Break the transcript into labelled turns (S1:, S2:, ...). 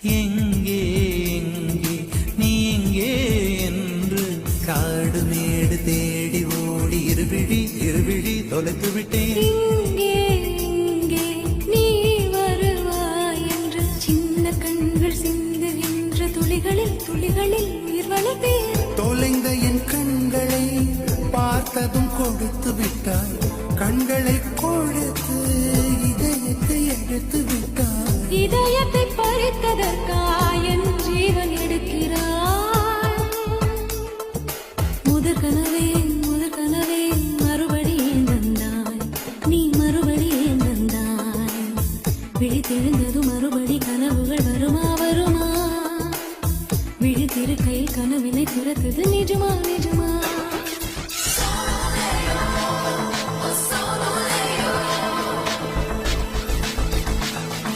S1: எங்கே எங்கே நீ எங்கே என்று காடு மேடு தேடி ஓடி இருவிழி தொலைத்து விட்டேன்.
S2: இங்கே இங்கே நீ வருவாய் என்று சின்ன கண்கள் சிந்துகின்ற துளிகளில் துளிகளில் உயிர் வளர்த்தேன்.
S1: தொலைந்த என் கண்களை பார்த்ததும் கொடுத்து விட்டாய். கண்களை கொடுத்து இதயத்தை எடுத்து விட்டாய்.
S2: இதயத்தை பறித்ததற்காய் என் ஜீவன் எடுக்கிறாய். முதற் கனவே மறுபடியும் தந்தாய். நீ மறுபடியும் தந்தாய். விழித்தெழுந்ததும் மறுபடி கனவுகள் வருமா? விழித்திருக்கையில் கனவினை துரத்துது நிஜமா?